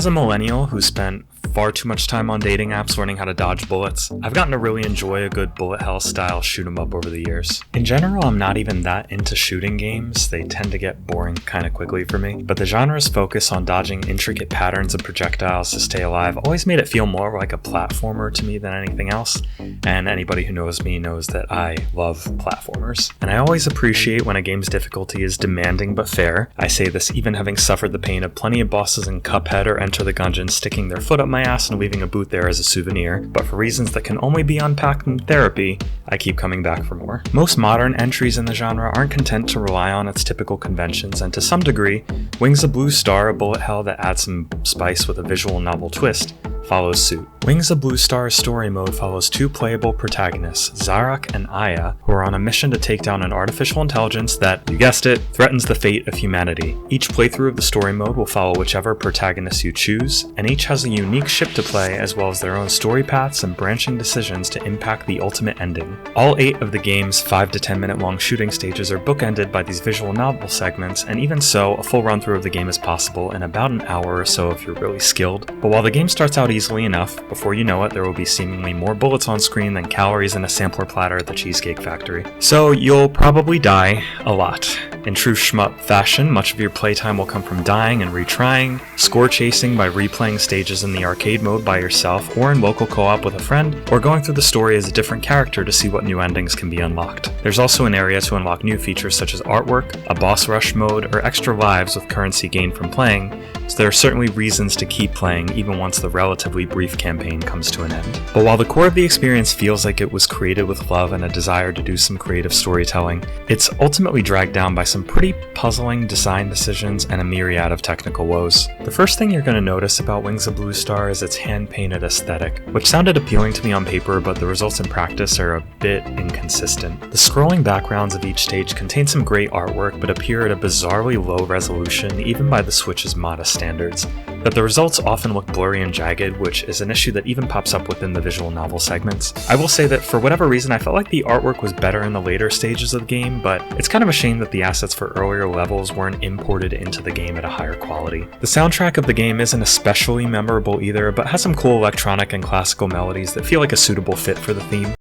As a millennial who spent far too much time on dating apps learning how to dodge bullets, I've gotten to really enjoy a good bullet hell style shoot 'em up over the years. In general, I'm not even that into shooting games, they tend to get boring kinda quickly for me, but the genre's focus on dodging intricate patterns of projectiles to stay alive always made it feel more like a platformer to me than anything else, and anybody who knows me knows that I love platformers. And I always appreciate when a game's difficulty is demanding but fair. I say this even having suffered the pain of plenty of bosses in Cuphead or Enter the Gungeon sticking their foot up my ass and leaving a boot there as a souvenir, but for reasons that can only be unpacked in therapy, I keep coming back for more. Most modern entries in the genre aren't content to rely on its typical conventions, and to some degree, Wings of Bluestar, a bullet hell that adds some spice with a visual novel twist, follows suit. Wings of Bluestar's story mode follows two playable protagonists, 𝐦𝐨𝐬 and 𝐦𝐤, who are on a mission to take down an artificial intelligence that, you guessed it, threatens the fate of humanity. Each playthrough of the story mode will follow whichever protagonist you choose, and each has a unique ship to play as well as their own story paths and branching decisions to impact the ultimate ending. All 8 of the game's 5 to 10 minute long shooting stages are bookended by these visual novel segments, and even so, a full run through of the game is possible in about an hour or so if you're really skilled. But while the game starts out easily enough, before you know it, there will be seemingly more bullets on screen than calories in a sampler platter at the Cheesecake Factory. So you'll probably die a lot. In true shmup fashion, much of your playtime will come from dying and retrying, score chasing by replaying stages in the arcade mode by yourself or in local co-op with a friend, or going through the story as a different character to see what new endings can be unlocked. There's also an area to unlock new features such as artwork, a boss rush mode, or extra lives with currency gained from playing, so there are certainly reasons to keep playing even once the relatively brief campaign comes to an end. But while the core of the experience feels like it was created with love and a desire to do some creative storytelling, it's ultimately dragged down by some pretty puzzling design decisions and a myriad of technical woes. The first thing you're going to notice about Wings of Bluestar is its hand-painted aesthetic, which sounded appealing to me on paper, but the results in practice are a bit inconsistent. The scrolling backgrounds of each stage contain some great artwork, but appear at a bizarrely low resolution even by the Switch's modest standards. But the results often look blurry and jagged, which is an issue that even pops up within the visual novel segments. I will say that for whatever reason I felt like the artwork was better in the later stages of the game, but it's kind of a shame that the assets for earlier levels weren't imported into the game at a higher quality. The soundtrack of the game isn't especially memorable either, but has some cool electronic and classical melodies that feel like a suitable fit for the theme.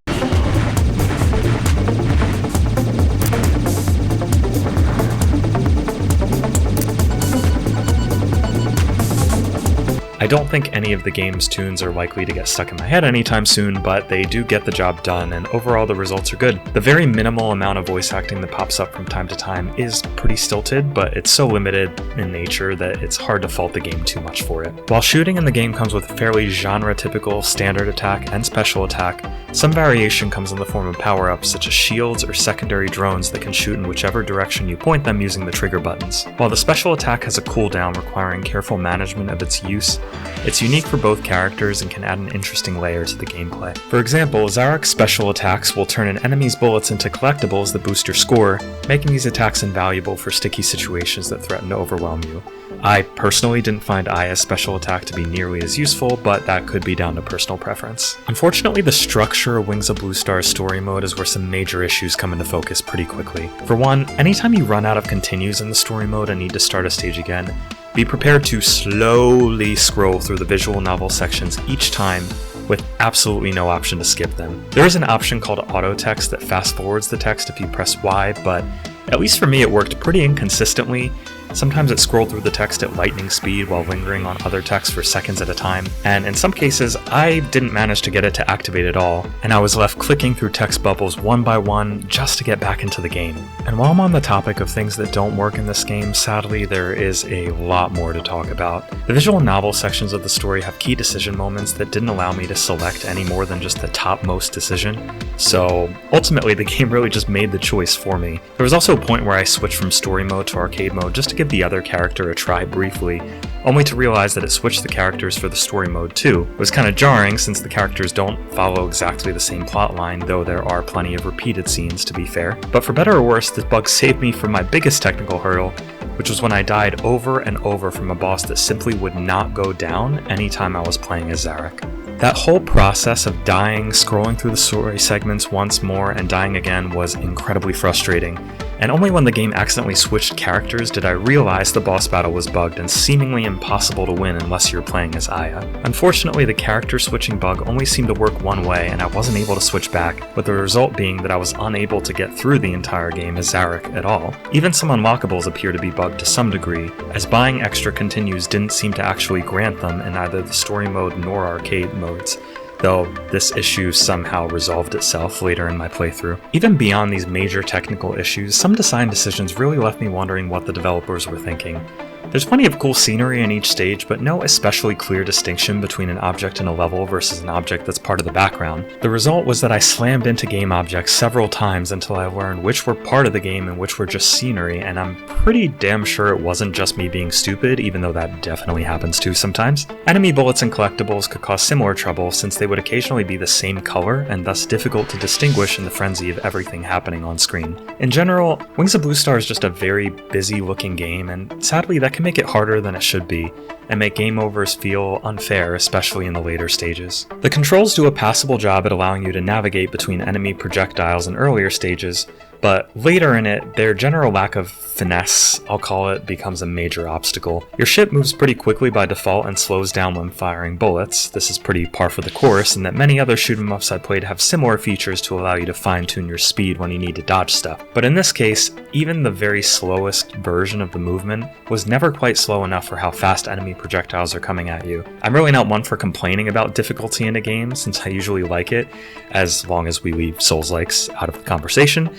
I don't think any of the game's tunes are likely to get stuck in my head anytime soon, but they do get the job done, and overall the results are good. The very minimal amount of voice acting that pops up from time to time is pretty stilted, but it's so limited in nature that it's hard to fault the game too much for it. While shooting in the game comes with fairly genre-typical standard attack and special attack, some variation comes in the form of power-ups such as shields or secondary drones that can shoot in whichever direction you point them using the trigger buttons. While the special attack has a cooldown requiring careful management of its use, it's unique for both characters and can add an interesting layer to the gameplay. For example, 𝐦𝐸's special attacks will turn an enemy's bullets into collectibles that boost your score, making these attacks invaluable for sticky situations that threaten to overwhelm you. I personally didn't find 𝐸's special attack to be nearly as useful, but that could be down to personal preference. Unfortunately, the structure of Wings of Bluestar's story mode is where some major issues come into focus pretty quickly. For one, anytime you run out of continues in the story mode and need to start a stage again, be prepared to slowly scroll through the visual novel sections each time with absolutely no option to skip them. There is an option called auto text that fast forwards the text if you press Y, but at least for me it worked pretty inconsistently. Sometimes it scrolled through the text at lightning speed while lingering on other text for seconds at a time, and in some cases I didn't manage to get it to activate at all, and I was left clicking through text bubbles one by one just to get back into the game. And while I'm on the topic of things that don't work in this game, sadly there is a lot more to talk about. The visual novel sections of the story have key decision moments that didn't allow me to select any more than just the topmost decision, so ultimately the game really just made the choice for me. There was also a point where I switched from story mode to arcade mode just to give the other character a try briefly, only to realize that it switched the characters for the story mode too. It was kind of jarring since the characters don't follow exactly the same plotline, though there are plenty of repeated scenes to be fair. But for better or worse, this bug saved me from my biggest technical hurdle, which was when I died over and over from a boss that simply would not go down anytime I was playing as 𝐦𝐸. That whole process of dying, scrolling through the story segments once more, and dying again was incredibly frustrating, and only when the game accidentally switched characters did I realize the boss battle was bugged and seemingly impossible to win unless you're playing as 𝐸𝐸. Unfortunately, the character switching bug only seemed to work one way and I wasn't able to switch back, with the result being that I was unable to get through the entire game as 𝐸𝐸 at all. Even some unlockables appear to be bugged to some degree, as buying extra continues didn't seem to actually grant them in either the story mode nor arcade modes, though this issue somehow resolved itself later in my playthrough. Even beyond these major technical issues, some design decisions really left me wondering what the developers were thinking. There's plenty of cool scenery in each stage, but no especially clear distinction between an object in a level versus an object that's part of the background. The result was that I slammed into game objects several times until I learned which were part of the game and which were just scenery, and I'm pretty damn sure it wasn't just me being stupid, even though that definitely happens too sometimes. Enemy bullets and collectibles could cause similar trouble since they would occasionally be the same color and thus difficult to distinguish in the frenzy of everything happening on screen. In general, Wings of Bluestar is just a very busy looking game, and sadly that can make it harder than it should be, and make game overs feel unfair, especially in the later stages. The controls do a passable job at allowing you to navigate between enemy projectiles in earlier stages, but later in it, their general lack of finesse, I'll call it, becomes a major obstacle. Your ship moves pretty quickly by default and slows down when firing bullets. This is pretty par for the course, and that many other shoot-'em-ups I played have similar features to allow you to fine-tune your speed when you need to dodge stuff. But in this case, even the very slowest version of the movement was never quite slow enough for how fast enemy projectiles are coming at you. I'm really not one for complaining about difficulty in a game, since I usually like it, as long as we leave Souls-likes out of the conversation.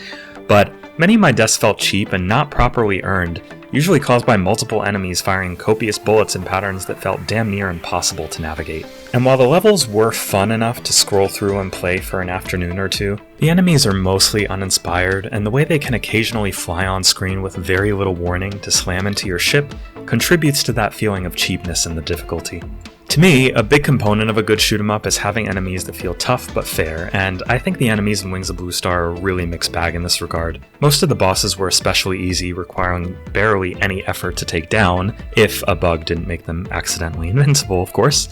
But many of my deaths felt cheap and not properly earned, usually caused by multiple enemies firing copious bullets in patterns that felt damn near impossible to navigate. And while the levels were fun enough to scroll through and play for an afternoon or two, the enemies are mostly uninspired, and the way they can occasionally fly on screen with very little warning to slam into your ship contributes to that feeling of cheapness in the difficulty. To me, a big component of a good shoot-'em-up is having enemies that feel tough but fair, and I think the enemies in Wings of Bluestar are a really mixed bag in this regard. Most of the bosses were especially easy, requiring barely any effort to take down, if a bug didn't make them accidentally invincible, of course.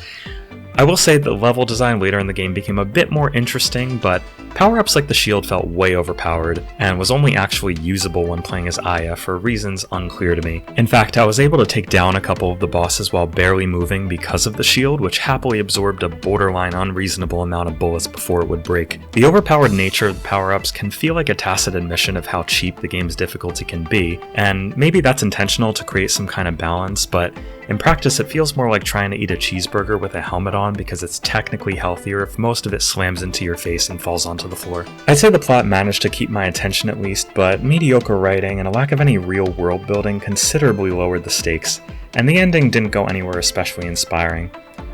I will say that the level design later in the game became a bit more interesting, but power-ups like the shield felt way overpowered, and was only actually usable when playing as 𝐸𝐸 for reasons unclear to me. In fact, I was able to take down a couple of the bosses while barely moving because of the shield, which happily absorbed a borderline unreasonable amount of bullets before it would break. The overpowered nature of the power-ups can feel like a tacit admission of how cheap the game's difficulty can be, and maybe that's intentional to create some kind of balance, but in practice it feels more like trying to eat a cheeseburger with a helmet on because it's technically healthier if most of it slams into your face and falls onto the floor. I'd say the plot managed to keep my attention at least, but mediocre writing and a lack of any real world building considerably lowered the stakes, and the ending didn't go anywhere especially inspiring.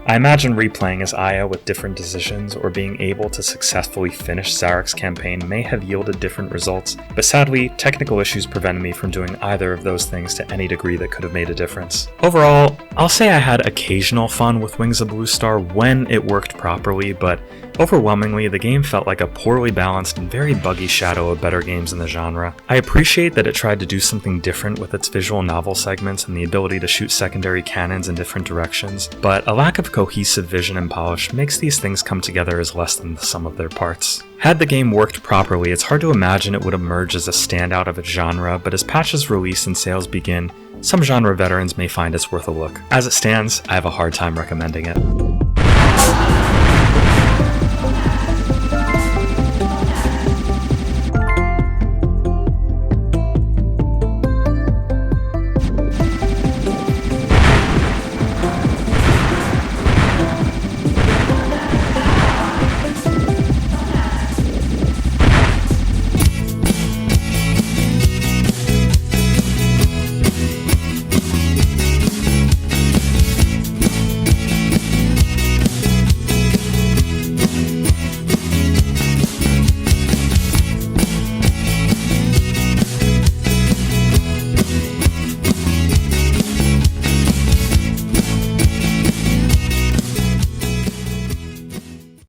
I imagine replaying as 𝐸𝐸 with different decisions or being able to successfully finish 𝐦𝐸𝐬𝐽's campaign may have yielded different results, but sadly, technical issues prevented me from doing either of those things to any degree that could have made a difference. Overall, I'll say I had occasional fun with Wings of Bluestar when it worked properly, but overwhelmingly, the game felt like a poorly balanced and very buggy shadow of better games in the genre. I appreciate that it tried to do something different with its visual novel segments and the ability to shoot secondary cannons in different directions, but a lack of cohesive vision and polish makes these things come together as less than the sum of their parts. Had the game worked properly, it's hard to imagine it would emerge as a standout of its genre, but as patches release and sales begin, some genre veterans may find it's worth a look. As it stands, I have a hard time recommending it.